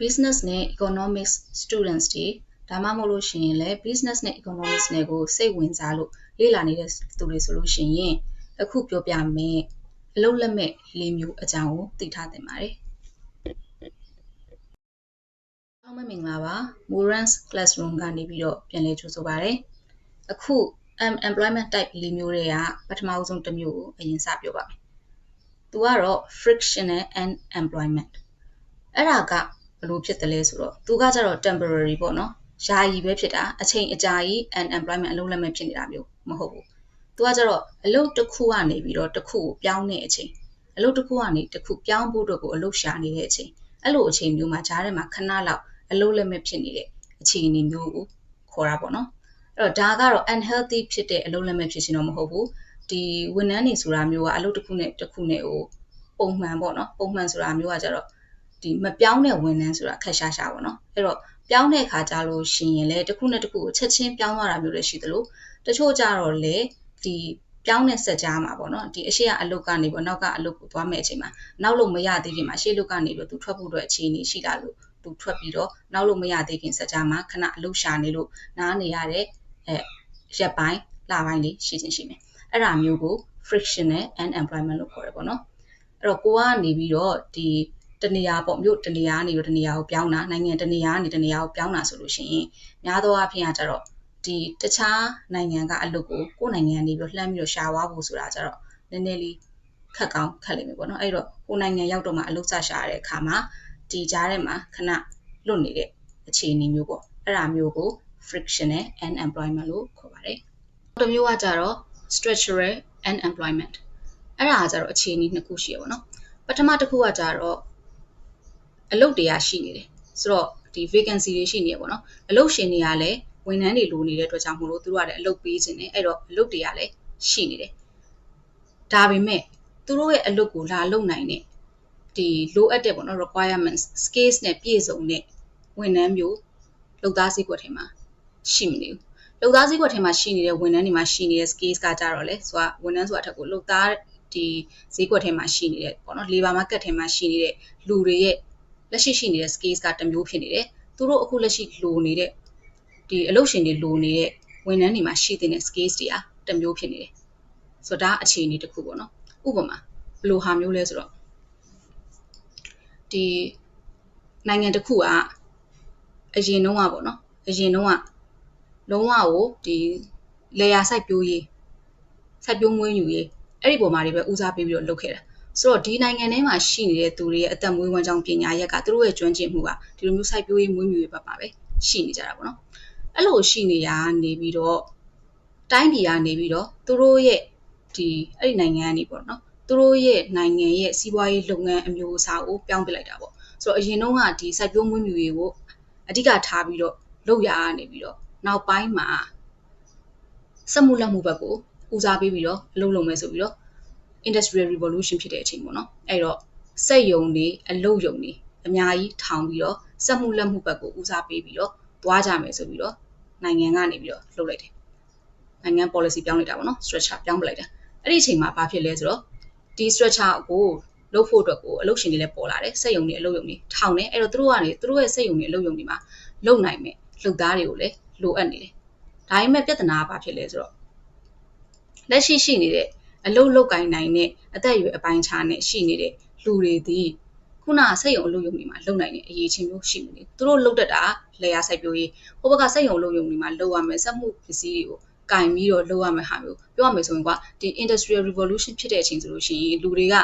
business နဲ့ economics students တွေဒါမှမဟုတ်လို့ရှိရင်လည်း business နဲ့ economics နဲ့ကိုစိတ်ဝင်စားလို့လေ့လာနေတဲ့သူတွေဆိုလို့ရှိရင်အခုပြောပြမယ်အလုပ်လက်မဲ့၄မျိုးအကြောင်းကိုသိထားသင့်ပါတယ်အားလုံးမင်္ဂလာပါ Morans Classroom ကနေပြီးတော့ပြန်လည်ကြိုဆိုပါရစေအခု employment type ၄မျိုးတွေကပထမဆုံးတစ်မျိုးကိုအရင်စပြောပါမယ်သူကတော့ frictional and employment အဲ့ဒါကဘယ်လိုဖြစ်တယ်လဲဆိုတော့သူကကြတော့ temporary ပေါ့နော်ယာယီပဲဖြစ်တာအချိန်အကြာကြီး unemployment အလုပ်လက်မဲ့ဖြစ်နေတာမျိုးမဟုတ်ဘူးသူကကြတော့အလုပ်တစ်ခုကနေပြီးတော့တစ်ခုကိုပြောင်းတဲ့အချိန်အလုပ်တစ်ခုကနေတစ်ခုပြောင်းဖို့အတွက်ကိုအလုပ်ရှာနေတဲ့အချိန်အဲ့လိုအချိန်မျိုးမှာဂျားထဲမှာခဏလောက်အလုပ်လက်မဲ့ဖြစ်နေတဲ့အခြေအနေမျိုးကိုခေါ်တာပေါ့နော်အဲ့တော့ဒါကတော့ unhealthy ဖြစ်တဲ့အလုပ်လက်မဲ့ဖြစ်ခြင်းတော့မဟုတ်ဘူးဒီဝန်ထမ်းတွေဆိုတာမျိုးကအလုပ်တစ်ခုနဲ့တစ်ခုနဲ့ကိုပုံမှန်ပေါ့နော်ပုံမှန်ဆိုတာမျိုးကကြတော့ဒီမပြောင်းတဲ့ဝန်ထမ်းဆိုတာခက်ရှားရှားပေါ့နော်အဲ့တော့ပြောင်းတဲ့ခါကြလို့ရှိရင်လည်းတစ်ခုနဲ့တစ်ခုကိုချက်ချင်းပြောင်းသွားတာမျိုးလည်းရှိသလိုတချို့ကြတော့လေဒီပြောင်းတဲ့ဆက်ကြားမှာပေါ့နော်ဒီအရှိကအလုပ်ကနေပေါ့နောက်ကအလုပ်ကိုသွားမဲ့အချိန်မှာနောက်လို့မရသေးခင်မှာရှေ့လုပ်ကနေပြီးသူထွက်ဖို့အတွက်အခြေအနေရှိလာလို့သူထွက်ပြီးတော့နောက်လို့မရသေးခင်ဆက်ကြားမှာခဏအလုပ်ရှာနေလို့နားနေရတဲ့ရက်ပိုင်းလပိုင်းလေးရှိချင်းရှိမယ်အဲ့ဒါမျိုးကို frictional and employment လို့ခေါ်တယ်ပေါ့နော်အဲ့တော့ကိုကနေပြီးတော့ဒီတနေရာပေါ့မြို့တနေရာကနေတနေရာကိုပြောင်းတာနိုင်ငံတနေရာကနေတနေရာကိုပြောင်းတာဆိုလို့ရှိရင်များသောအားဖြင့်ကကြတော့ဒီတခြားနိုင်ငံကအလုပ်ကိုကိုယ်နိုင်ငံနေပြီးလှမ်းပြီးတော့ရှာဝါဖို့ဆိုတာကြတော့နည်းနည်းလေးခက်ကောင်းခက်လိမ့်မယ်ပေါ့နော်အဲ့တော့ကိုယ်နိုင်ငံရောက်တော့မှအလုပ်စရှာရတဲ့အခါမှာဒီကြားထဲမှာခဏလွတ်နေတဲ့အခြေအနေမျိုးပေါ့အဲ့ဒါမျိုးကို frictional and employment လို့ခေါ်ပါတယ်တစ်မျိုးကကြတော့ structural and employment အဲ့ဒါကကြတော့အခြေအနေနှစ်ခုရှိရပါတော့ပထမတစ်ခုကကြတော့အလုပ်တရားရှိနေတယ်ဆိုတော့ဒီ vacancy တွေရှိနေရပေါ့နော်အလုပ်ရှင်တွေကလည်းဝန်ထမ်းတွေလိုနေတဲ့အတွက်ကြောင့်မို့လို့သူတို့ကလည်းအလုပ်ပေးခြင်းတယ်အဲ့တော့အလုပ်တွေကလည်းရှိနေတယ်ဒါပေမဲ့သူတို့ရဲ့အလုပ်ကိုလာလုပ်နိုင်တဲ့ဒီလိုအပ်တဲ့ပေါ့နော် requirements skills နဲ့ပြည့်စုံတဲ့ဝန်ထမ်းမျိုးလုပ်သားစည်းကွက်ထဲမှာရှိမနေဘူးလုပ်သားစည်းကွက်ထဲမှာရှိနေတဲ့ဝန်ထမ်းတွေမှာရှိနေတဲ့ skills ကကြတော့လေဆိုတာဝန်ထမ်းဆိုတာအထက်ကိုလုပ်သားဒီဈေးကွက်ထဲမှာရှိနေတဲ့ပေါ့နော် labor market ထဲမှာရှိနေတဲ့လူတွေရဲ့လက်ရှိရှိနေတဲ့ skills ကတစ်မျိုးဖြစ်နေတယ်သူတို့အခုလက်ရှိလိုနေတဲ့ဒီအလုပ်ရှင်တွေလိုနေတဲ့ဝန်ထမ်းတွေမှာရှိတဲ့ skills တွေကတစ်မျိုးဖြစ်နေတယ်ဆိုတော့ဒါအခြေအနေတစ်ခုပေါ့နော်ဥပမာဘယ်လိုဟာမျိုးလဲဆိုတော့ဒီနိုင်ငံတစ်ခုကအရင်တုန်းကပေါ့နော်အရင်တုန်းကလုံးဝကိုဒီလေယာစိုက်ပျိုးရေးစိုက်ပျိုးမွေးမြူရေးအဲ့ဒီပုံမှာတွေပဲဦးစားပေးပြီးတော့လုပ်ခဲ့တာဆိုတော့ဒီနိုင်ငံထဲမှာရှိနေတဲ့သူတွေရဲ့အသက်မွေးဝမ်းကြောင်းပညာရက်ကသူတို့ရဲ့ကျွမ်းကျင်မှုကဒီလိုမျိုးစိုက်ပျိုးရေးမွေးမြူရေးဘက်မှာပဲရှိနေကြတာပေါ့နော်အဲ့လိုရှိနေရနေပြီးတော့တိုင်းပြည်ကနေပြီးတော့သူတို့ရဲ့ဒီအဲ့ဒီနိုင်ငံကနေပေါ့နော်သူတို့ရဲ့နိုင်ငံရဲ့စီးပွားရေးလုပ်ငန်းအမျိုးအစားကိုပြောင်းပြလိုက်တာပေါ့ဆိုတော့အရင်တုန်းကဒီစိုက်ပျိုးမွေးမြူရေးကိုအဓိကထားပြီးတော့လုပ်ရနေပြီးတော့နောက်ပိုင်းမှာစက်မှုလက်မှုဘက်ကိုဦးစားပေးပြီးတော့အလုပ်လုပ်မယ်ဆိုပြီးတော့ industrial revolution ဖြစ်တဲ့အချိန်ပေါ့နော်အဲ့တော့စက်ယုံတွေအလုပ်ယုံတွေအများကြီးထောင်ပြီးတော့စက်မှုလက်မှုဘက်ကိုဦးစားပေးပြီးတော့သွားကြမယ်ဆိုပြီးတော့နိုင်ငံကနေပြီးတော့လုပ်လိုက်တယ်နိုင်ငံ policy ပြောင်းလိုက်တာပေါ့နော် structure ပြောင်းပလိုက်တာအဲ့ဒီအချိန်မှာဘာဖြစ်လဲဆိုတော့ဒီ structure ကိုလုပ်ဖို့အတွက်ကိုအလုပ်ရှင်တွေလည်းပေါ်လာတယ်စက်ယုံတွေအလုပ်ယုံတွေထောင်တယ်အဲ့တော့သူတို့ကနေသူတို့ရဲ့စက်ယုံတွေအလုပ်ယုံတွေမှာလုပ်နိုင်မယ်လုပ်သားတွေကိုလည်းလိုအပ်နေတယ်ဒါပေမဲ့ပြဿနာကဘာဖြစ်လဲဆိုတော့လက်ရှိရှိနေတဲ့အလုပ်လုပ်ကိုင်နိုင်တဲ့အသက်အရွယ်အပိုင်းခြားနဲ့ရှိနေတဲ့လူတွေဒီခုနစက်ယုံအလုပ်ယုံတွေမှာလုပ်နိုင်တဲ့အရေးချင်းမျိုးရှိနေတယ်သူတို့လုပ်တတ်တာလေယာစိုက်ပျိုးရေးဟိုဘက်ကစက်ယုံအလုပ်ယုံတွေမှာလုပ်ရမယ်စက်မှုပစ္စည်းတွေကိုကင်ပြီးတော့လုပ်ရမယ်ဟာမျိုးပြောရမယ်ဆိုရင်ကွာဒီ industrial revolution ဖြစ်တဲ့အချိန်ဆိုလို့ရှိရင်လူတွေက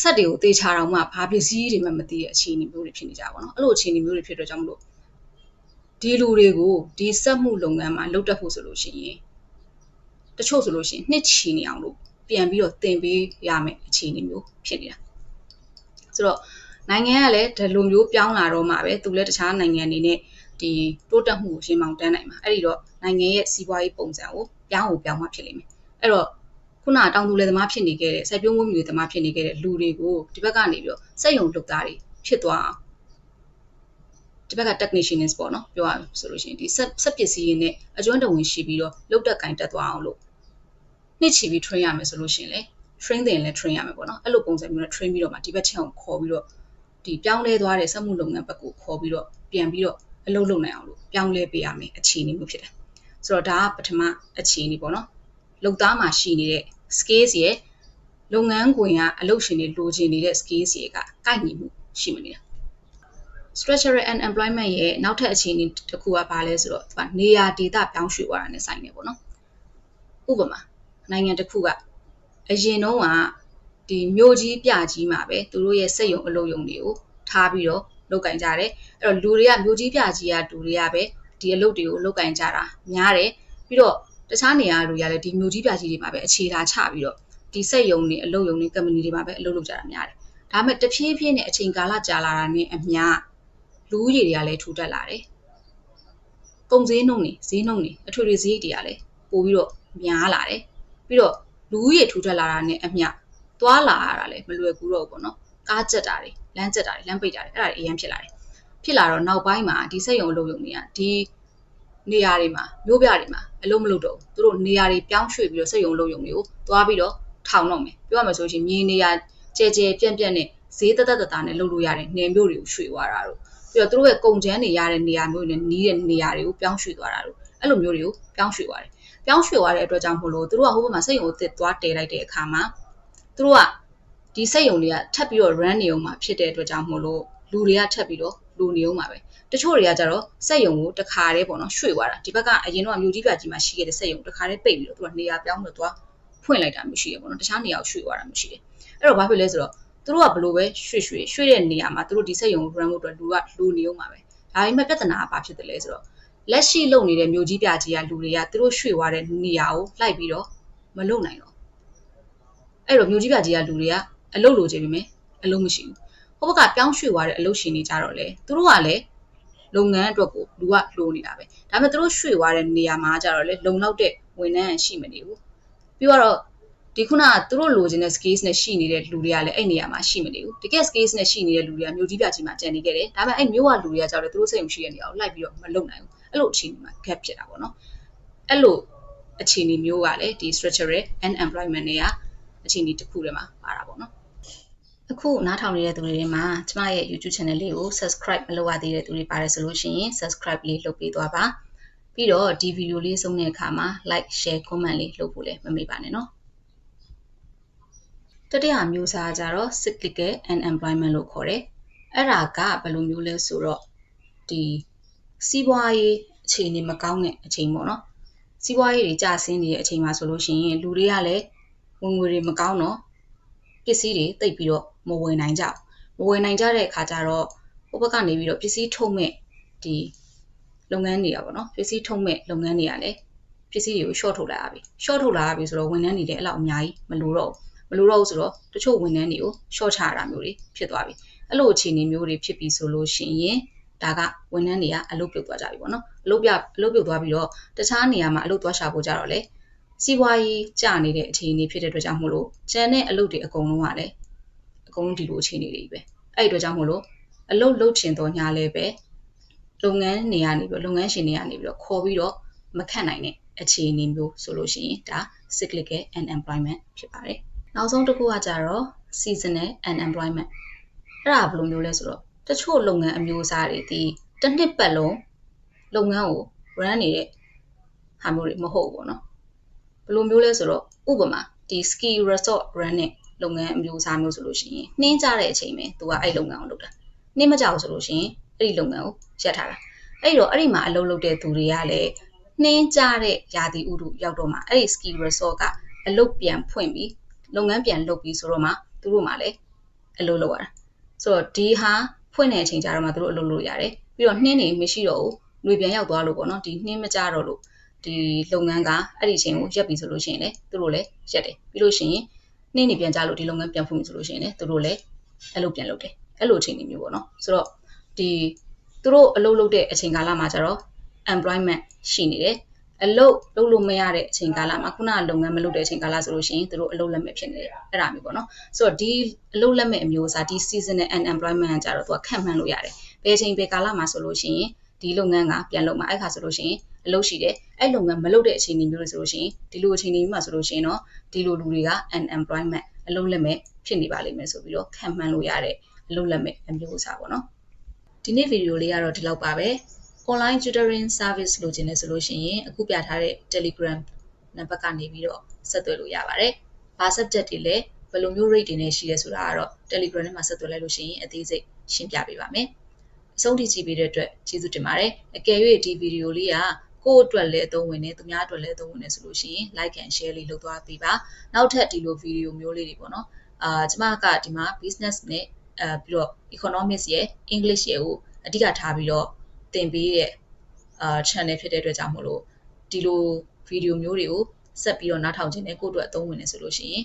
စက်တွေကိုတေချာတော့မှဘာပစ္စည်းတွေမှမသိတဲ့အခြေအနေမျိုးတွေဖြစ်နေကြပါတော့အဲ့လိုအခြေအနေမျိုးတွေဖြစ်တော့ကြောင့်မလို့ဒီလူတွေကိုဒီစက်မှုလုပ်ငန်းမှာလုပ်တတ်ဖို့ဆိုလို့ရှိရင်တချို့ဆိုလို့ရှိရင်နှစ်ချီနေအောင်လို့ပြန်ပြီးတော့သင်ပေးရမယ်အခြေအနေမျိုးဖြစ်နေတာဆိုတော့နိုင်ငံကလည်းဒီလိုမျိုးပြောင်းလာတော့မှပဲသူလည်းတခြားနိုင်ငံတွေနဲ့ဒီတိုးတက်မှုကိုရှင်းမောင်တန်းနိုင်မှာအဲ့ဒီတော့နိုင်ငံရဲ့စီးပွားရေးပုံစံကိုပြောင်းမှဖြစ်လိမ့်မယ်အဲ့တော့ခုနတောင်သူလယ်သမားဖြစ်နေခဲ့တဲ့စိုက်ပျိုးမွေးမြူရေးသမားဖြစ်နေခဲ့တဲ့လူတွေကိုဒီဘက်ကနေပြီးတော့စက်ယုံလုပ်သားတွေဖြစ်သွားအောင်ဒီဘက်က technicians ပေါ့နော်ပြောရအောင်ဆိုလို့ရှိရင်ဒီစက်ပစ္စည်းရင်းနဲ့အကျွမ်းတဝင်ရှိပြီးတော့လုပ်တတ်ကင်တက်သွားအောင်လို့နှစ်ချီပြီး train ရမယ်ဆိုလို့ရှိရင်လေ train တယ်လည်း train ရမယ်ပေါ့နော်အဲ့လိုပုံစံမျိုးနဲ့ train ပြီးတော့မှဒီဘက်ချက်အောင်ခေါ်ပြီးတော့ ဒီပြောင်းလဲသွားတဲ့စက်မှုလုပ်ငန်းဘက်ကိုခေါ်ပြီးတော့ပြန်ပြီးတော့အလုပ်လုပ်နိုင်အောင်လို့ပြောင်းလဲပေးရမယ်အခြေအနေမျိုးဖြစ်တယ်ဆိုတော့ဒါကပထမအခြေအနေပေါ့နော်လုပ်သားမှာရှိနေတဲ့ skills ရဲ့လုပ်ငန်းခွင်ကအလုပ်ရှင်တွေလိုချင်နေတဲ့ skills တွေကကိုက်ညီမှုရှိမနေတာ structural unemployment ရဲ့နောက်ထပ်အခြေအနေတစ်ခုကဘာလဲဆိုတော့နေရာဒေသပြောင်းရွှေ့သွားတာနဲ့ဆိုင်နေပေါ့နော်ဥပမာနိုင်ငံတစ်ခုကအရင်တုန်းကဒီမြို့ကြီးပြကြီးမှာပဲသူတို့ရဲ့စက်ရုံအလုပ်ရုံတွေကိုထားပြီးတော့လုပ်ကင်ကြတယ်အဲ့တော့လူတွေကမြို့ကြီးပြကြီးကလူတွေကပဲဒီအလုပ်တွေကိုလုပ်ကင်ကြတာများတယ်ပြီးတော့တခြားနေရာတွေကလည်းဒီမြို့ကြီးပြကြီးတွေမှာပဲအခြေထားချပြီးတော့ဒီစက်ရုံတွေအလုပ်ရုံတွေ company တွေမှာပဲအလုပ်လုပ်ကြတာများတယ်ဒါပေမဲ့တဖြည်းဖြည်းနဲ့အချိန်ကာလကြာလာတာနဲ့အမျှလူဦးရေတွေကလည်းထူထပ်လာတယ်ကုန်ဈေးနှုန်းတွေဈေးနှုန်းတွေအထွေထွေဈေးတွေကလည်းပိုပြီးတော့များလာတယ်ပြီးတော့လူဦးရေထူထပ်လာတာနဲ့အမျှသွားလာရတာလည်းမလွယ်ကူတော့ဘူးပေါ့နော်ကားကျက်တာတွေလမ်းကျက်တာတွေလမ်းပိတ်တာတွေအဲ့ဒါတွေအရင်ဖြစ်လာတယ်ဖြစ်လာတော့နောက်ပိုင်းမှာဒီစက်ရုံအလုပ်ရုံတွေကဒီနေရာတွေမှာမြို့ပြတွေမှာအလုပ်မလုပ်တော့ဘူးသူတို့နေရာတွေပြောင်းရွှေ့ပြီးတော့စက်ရုံအလုပ်ရုံတွေကိုသွားပြီးတော့ထောင်တော့မယ်ပြောရမယ်ဆိုရင်မြေနေရာကျဲကျဲပြန့်ပြန့်နဲ့ဈေးတက်တက်နဲ့လုပ်လို့ရတဲ့နယ်မြို့တွေကိုရွှေ့သွားတာတို့ပြီးတော့သူတို့ရဲ့ကုန်ကျန်းတွေရတဲ့နေရာမျိုးတွေနဲ့နီးတဲ့နေရာတွေကိုပြောင်းရွှေ့သွားတာတို့အဲ့လိုမျိုးတွေကိုပြောင်းရွှေ့သွားတယ်ပြောင်းရွှေ့သွားတဲ့အတွက်ကြောင့်မို့လို့သူတို့ကဟိုဘက်မှာစက်ရုံအသစ်သွားတည်လိုက်တဲ့အခါမှာသူတို့ကဒီစက်ရုံတွေကထပ်ပြီးတော့ run နေအောင်မှာဖြစ်တဲ့အတွက်ကြောင့်မို့လို့လူတွေကထပ်ပြီးတော့လူနေအောင်မှာပဲတချို့တွေကကြတော့စက်ရုံကိုတခါတည်းပေါ့နော်ရွှေ့သွားတာဒီဘက်ကအရင်တော့မြို့ကြီးပြကြီးမှာရှိခဲ့တဲ့စက်ရုံတခါတည်းပိတ်ပြီးတော့သူကနေရာပြောင်းလို့သွားဖွင့်လိုက်တာမျိုးရှိရပေါ့နော်တခြားနေရာကိုရွှေ့သွားတာမျိုးရှိတယ်အဲ့တော့ဘာဖြစ်လဲဆိုတော့သူတို့ကဘလို့ပဲရွှေ့တဲ့နေရာမှာသူတို့ဒီစက်ရုံကို run ဖို့အတွက်လူကလူနေအောင်မှာပဲဒါပေမဲ့ပြဿနာကဘာဖြစ်တယ်လဲဆိုတော့လက်ရှိလုပ်နေတဲ့မြို့ကြီးပြကြီးကလူတွေကသူတို့ရွှေ့သွားတဲ့နေရာကိုလိုက်ပြီးတော့မလုပ်နိုင်တော့အဲ့တော့မြို့ကြီးပြကြီးကလူတွေကအလုပ်လိုချင်ပြီမယ်အလုပ်မရှိဘူးဟိုဘက်ကပြောင်းရွှေ့သွားတဲ့အလုပ်ရှင်တွေကြတော့လေသူတို့ကလည်းလုပ်ငန်းအတွက်ကိုလူကလိုနေတာပဲဒါပေမဲ့သူတို့ရွှေ့သွားတဲ့နေရာမှာကြတော့လေလုံလောက်တဲ့ဝန်ထမ်းရှိမနေဘူးပြီးတော့ဒီခုနကသူတို့လိုချင်တဲ့ skills နဲ့ရှိနေတဲ့လူတွေကလည်းအဲ့နေရာမှာရှိမနေဘူးတကယ် skills နဲ့ရှိနေတဲ့လူတွေကမြို့ကြီးပြကြီးမှာကျန်နေခဲ့တယ်ဒါပေမဲ့အဲ့မြို့ကလူတွေကကြောက်တယ်သူတို့စိတ်မရှိတဲ့နေရာကိုလိုက်ပြီးတော့မလုပ်နိုင်ဘူးအဲ့လိုအခြေအနေမှာ gap ဖြစ်တာပေါ့နော်အဲ့လိုအခြေအနေမျိုးကလည်းဒီ structural unemployment တွေကအခြေအနေတစ်ခုထဲမှာပါတာပေါ့နော်အခုနားထောင်နေတဲ့သူတွေမှာကျမရဲ့ YouTube channel လေးကို subscribe မလုပ်ရသေးတဲ့သူတွေပါတယ်ဆိုလို့ရှိရင် subscribe လေးလုပ်ပေးသွားပါပြီးတော့ဒီ video လေးဆုံးတဲ့အခါမှာ like share comment လေးလုပ်ဖို့လည်းမမေ့ပါနဲ့နော်တတိယမျိုးစားကြတော့ cyclical unemployment လို့ခေါ်တယ်အဲ့ဒါကဘယ်လိုမျိုးလဲဆိုတော့ဒီစီးပွားရေးအခြေအနေမကောင်းတဲ့အချိန်ပေါ့နော်စီးပွားရေးတွေကျဆင်းနေတဲ့အချိန်မှာဆိုလို့ရှိရင်လူတွေကလည်းဝင်ငွေတွေမကောင်းတော့ပစ္စည်းတွေတိတ်ပြီးတော့မဝယ်နိုင်ကြတဲ့အခါကျတော့ဟိုဘက်ကနေပြီးတော့ပစ္စည်းထုတ်မဲ့ဒီလုပ်ငန်းတွေကပေါ့နော်ပစ္စည်းထုတ်မဲ့လုပ်ငန်းတွေကလည်းပစ္စည်းတွေကို short ထုတ်လာပြီဆိုတော့ဝန်ထမ်းတွေလည်းအဲ့လောက်အများကြီးမလိုတော့ဘူးဆိုတော့တချို့ဝန်ထမ်းတွေကို short ချတာမျိုးတွေဖြစ်သွားပြီအဲ့လိုအခြေအနေမျိုးတွေဖြစ်ပြီးဆိုလို့ရှိရင်ဒါကဝန်ထမ်းတွေကအလုပ်ပြုတ်သွားကြပြီပေါ့နော်အလုပ်ပြုတ်သွားပြီးတော့တခြားနေရာမှာအလုပ်သွားရှာဖို့ကြတော့လေစီးပွားရေးကျနေတဲ့အခြေအနေဖြစ်တဲ့အတွက်ကြောင့်မို့လို့ကျန်တဲ့အလုပ်တွေအကုန်လုံးကလည်းအကုန်လုံးဒီလိုအခြေအနေတွေပဲအဲ့ဒီအတွက်ကြောင့်မို့လို့အလုပ်လုပ်ချင်တော့ညာလည်းပဲလုပ်ငန်းရှင်တွေကနေပြီးတော့ခေါ်ပြီးတော့မခန့်နိုင်တဲ့အခြေအနေမျိုးဆိုလို့ရှိရင်ဒါ cyclical unemployment ဖြစ်ပါတယ်နောက်ဆုံးတစ်ခုကကြတော့ seasonal unemployment အဲ့ဒါဘယ်လိုမျိုးလဲဆိုတော့တချို့လုပ်ငန်းအမျိုးအစားတွေဒီတစ်နှစ်ပတ်လုံးလုပ်ငန်းကို run နေတဲ့ဟာမျိုးတွေမဟုတ်ဘူးပေါ့နော်ဘယ်လိုမျိုးလဲဆိုတော့ဥပမာဒီ ski resort run နဲ့လုပ်ငန်းအမျိုးအစားမျိုးဆိုလို့ရှိရင်နှင်းကြတဲ့အချိန်ပဲသူကအဲ့လုပ်ငန်းကိုလုပ်တာနှင်းမကြောက်ဆိုလို့ရှိရင်အဲ့ဒီလုပ်ငန်းကိုရပ်ထားတာအဲ့တော့အဲ့ဒီမှာအလုပ်လုပ်တဲ့သူတွေကလည်းနှင်းကြတဲ့ရာသီဥတုရောက်တော့မှအဲ့ဒီ ski resort ကအလုပ်ပြန်ဖွင့်ပြီးလုပ်ငန်းပြန်လုပ်ပြီးဆိုတော့မှသူတို့မှလည်းအလုပ်လုပ်ရတာဆိုတော့ဒီဟာဖွင့်တဲ့အချိန်ကျတော့မှသူတို့အလုပ်လုပ်ရတယ်ပြီးတော့နှင်းနေမရှိတော့ဘူးຫນွေပြန်ရောက်သွားလို့ပေါ့နော်ဒီနှင်းမကြတော့လို့ဒီလုပ်ငန်းကအဲ့ဒီအချိန်ကိုရပ်ပြီးဆိုလို့ရှိရင်လည်းသူတို့လည်းရပ်တယ်ပြီးလို့ရှိရင်နှင်းနေပြန်ကြလို့ဒီလုပ်ငန်းပြန်ဖွင့်ပြီဆိုလို့ရှိရင်လည်းသူတို့လည်းအလုပ်ပြန်လုပ်တယ်အဲ့လိုအချိန်မျိုးပေါ့နော်ဆိုတော့ဒီသူတို့အလုပ်လုပ်တဲ့အချိန်ကာလမှာကျတော့ employment ရှိနေတယ်အလုပ်လုပ်လို့မရတဲ့အချိန်ကာလမှာခုနကလုပ်ငန်းမလုပ်တဲ့အချိန်ကာလဆိုလို့ရှိရင်သူတို့အလုပ်လက်မဲ့ဖြစ်နေတယ်အဲ့ဒါမျိုးပေါ့နော်ဆိုတော့ဒီအလုပ်လက်မဲ့အမျိုးအစားဒီ seasonal unemployment ကကြတော့သူကခန့်မှန်းလို့ရတယ်ဘယ်အချိန်ဘယ်ကာလမှာဆိုလို့ရှိရင်ဒီလုပ်ငန်းကပြန်လုပ်မှာအဲ့ခါဆိုလို့ရှိရင်အလုပ်ရှိတယ်အဲ့လုပ်ငန်းမလုပ်တဲ့အချိန်မျိုးတွေဆိုလို့ရှိရင်ဒီလိုအချိန်မျိုးမှာဆိုလို့ရှိရင်တော့ဒီလိုလူတွေက unemployment အလုပ်လက်မဲ့ဖြစ်နေပါလိမ့်မယ်ဆိုပြီးတော့ခန့်မှန်းလို့ရတဲ့ အလုပ်လက်မဲ့အမျိုးအစားပေါ့နော်ဒီနေ့ဗီဒီယိုလေးကတော့ဒီလောက်ပါပဲ online tutoring service လိုချင်တယ်ဆိုလို့ရှိရင်အခုပြထားတဲ့ Telegram နံပါတ်ကနေပြီးတော့ဆက်သွယ်လို့ရပါတယ်။ဘာ subject တွေလဲဘယ်လိုမျိုး rate တွေနဲ့ရှိရဲဆိုတာကတော့ Telegram ထဲမှာဆက်သွယ်လိုက်လို့ရှိရင်အသေးစိတ်ရှင်းပြပေးပါမယ်။အဆုံးထိကြည့်ပေးတဲ့အတွက်ကျေးဇူးတင်ပါတယ်။အကယ်၍ဒီဗီဒီယိုလေးကကိုယ့်အတွက်လည်းအသုံးဝင်နေသူများအတွက်လည်းအသုံးဝင်နေဆိုလို့ရှိရင် like and share လေးလုပ်သွားပေးပါ။နောက်ထပ်ဒီလိုဗီဒီယိုမျိုးလေးတွေပေါ့နော်။ကျမကဒီမှာ business နဲ့ပြီးတော့ economics ရဲ့ English ရဲ့ကိုအဓိကထားပြီးတော့သင်ပေးတဲ့channel ဖြစ်တဲ့အတွက်ကြောင့်မို့လို့ဒီလိုဗီဒီယိုမျိုးတွေကိုဆက်ပြီးတော့နားထောင်ခြင်းနဲ့ကိုယ့်အတွက်အသုံးဝင်နေဆိုလို့ရှိရင်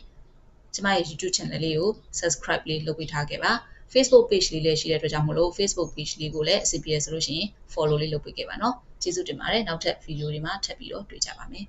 ကျမရဲ့ YouTube channel လေးကို subscribe လေးလုပ်ပေးထားခဲ့ပါ Facebook page လေးလည်းရှိတဲ့အတွက်ကြောင့်မို့လို့ Facebook page လေးကိုလည်းအဆင်ပြေဆိုလို့ရှိရင် follow လေးလုပ်ပေးခဲ့ပါเนาะကျေးဇူးတင်ပါတယ်နောက်ထပ်ဗီဒီယိုတွေမှာထပ်ပြီးတော့တွေ့ကြပါမယ်